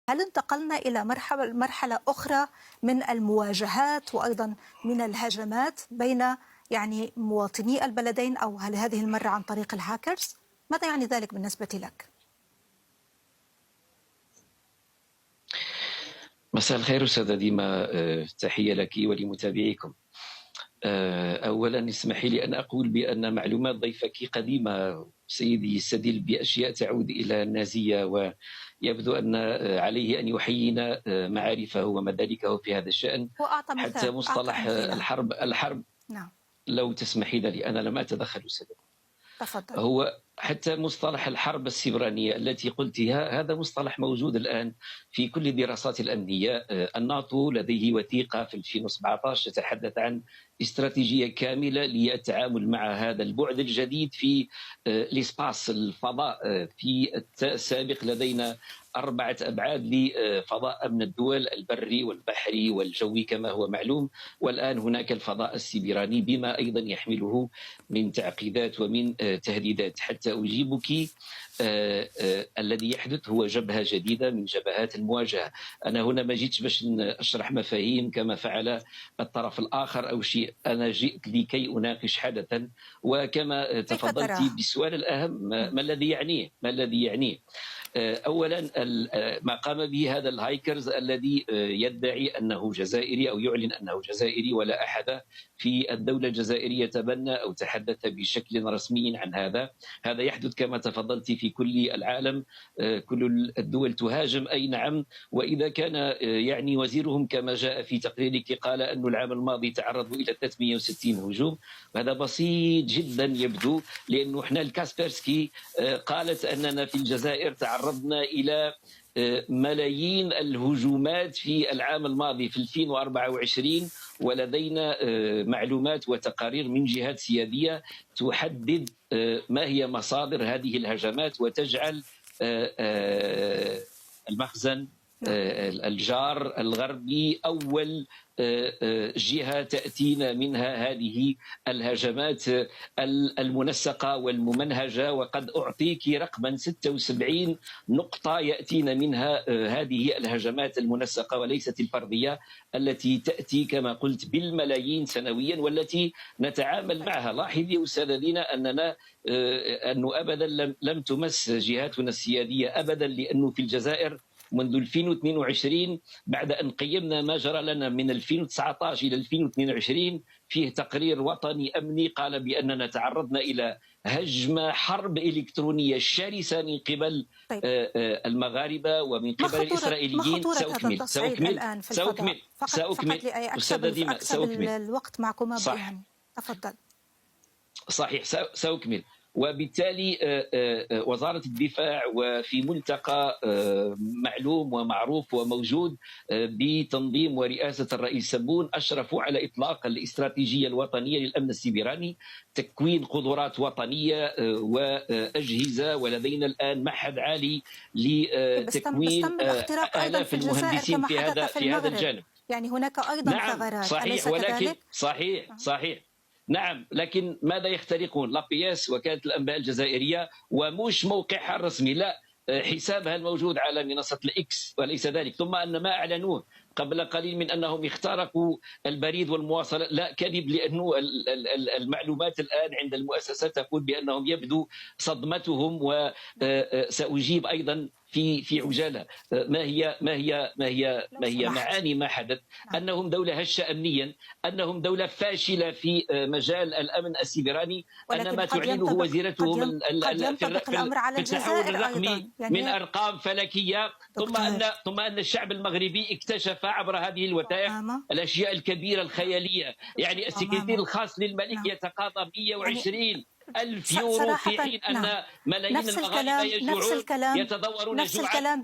هل انتقلنا إلى مرحلة أخرى من المواجهات وأيضا من الهجمات بين مواطني البلدين، أو هل هذه المرة عن طريق الهاكرز؟ ماذا يعني ذلك بالنسبة لك؟ مساء الخير أستاذة ديما، تحية لك ولمتابعيكم. أولا اسمحي لي أن أقول بأن معلومات ضيفك قديمة سيدي، يستدل بأشياء تعود إلى النازية، ويبدو أن عليه أن يحيينا معارفه ومداركه في هذا الشأن. وأعطى حتى مثال، مصطلح الحرب. نعم. لو تسمحين لي، أنا لم أتدخل أستاذة. تفضل. هو حتى مصطلح الحرب السيبرانية التي قلتها، هذا مصطلح موجود الآن في كل الدراسات الأمنية. الناتو لديه وثيقة في 2017 تتحدث عن استراتيجية كاملة للتعامل مع هذا البعد الجديد في الإسباس، الفضاء. في السابق لدينا 4 أبعاد لفضاء أمن الدول، البري والبحري والجوي كما هو معلوم، والآن هناك الفضاء السيبراني بما أيضا يحمله من تعقيدات ومن تهديدات. حتى أجيبك، الذي يحدث هو جبهة جديدة من جبهات المواجهة. أنا هنا ما جيتش باش أشرح مفاهيم كما فعل الطرف الآخر أو شيء، أنا جئت لكي أناقش حدثا، وكما تفضلت بالسؤال الأهم، ما الذي يعنيه. اولا، ما قام به هذا الهايكرز الذي يدعي انه جزائري او يعلن انه جزائري، ولا احد في الدوله الجزائريه تبنى او تحدث بشكل رسمي عن هذا يحدث كما تفضلت في كل العالم. كل الدول تهاجم، اي نعم. واذا كان وزيرهم كما جاء في تقريرك قال انه العام الماضي تعرضوا الى 360 هجوم، هذا بسيط جدا يبدو، لانه احنا الكاسبرسكي قالت اننا في الجزائر تعرضنا إلى ملايين الهجومات في العام الماضي في 2024، ولدينا معلومات وتقارير من جهات سيادية تحدد ما هي مصادر هذه الهجمات، وتجعل المخزن الجار الغربي أول جهة تأتينا منها هذه الهجمات المنسقة والممنهجة. وقد أعطيك رقما 76 نقطة يأتينا منها هذه الهجمات المنسقة وليست الفردية، التي تأتي كما قلت بالملايين سنويا، والتي نتعامل معها. لاحظي أستاذة دينا أنه أبدا لم تمس جهاتنا السيادية أبدا، لأنه في الجزائر منذ 2022 بعد أن قيمنا ما جرى لنا من 2019 إلى 2022 فيه تقرير وطني أمني قال بأننا تعرضنا إلى هجمة حرب إلكترونية شرسة من قبل المغاربة ومن قبل الإسرائيليين. سأكمل أستاذة ديما، سأكمل الوقت معكم. تفضل. صحيح، سأكمل. وبالتالي وزارة الدفاع وفي ملتقى معلوم ومعروف وموجود بتنظيم ورئاسة الرئيس سبون أشرفوا على إطلاق الاستراتيجية الوطنية للأمن السيبراني، تكوين قدرات وطنية وأجهزة، ولدينا الآن معهد عالي لتكوين آلاف المهندسين في هذا الجانب. يعني هناك أيضا ثغرات. صحيح، ولكن صحيح. نعم، لكن ماذا يخترقون؟ لابياس وكالة الأنباء الجزائرية، ومش موقعها الرسمي، لا، حسابها الموجود على منصة الإكس وليس ذلك. ثم أن ما أعلنوه قبل قليل من أنهم اخترقوا البريد والمواصلات، لا، كذب، لأنه المعلومات الآن عند المؤسسات تقول بأنهم يبدو صدمتهم. وسأجيب أيضا في عجالة ما هي معاني ما حدث. أنهم دولة هشة أمنيا، أنهم دولة فاشلة في مجال الأمن السيبراني، أن ما تعلنه وزيرتهم في التحول الرقمي من أرقام فلكية. ثم أن الشعب المغربي اكتشف عبر هذه الوثائق الأشياء الكبيرة الخيالية. السكرتير الخاص للملك يتقاضى 120 ألف يورو، في حين أن ملايين المغاربة يجوعون يتضورون جوعا.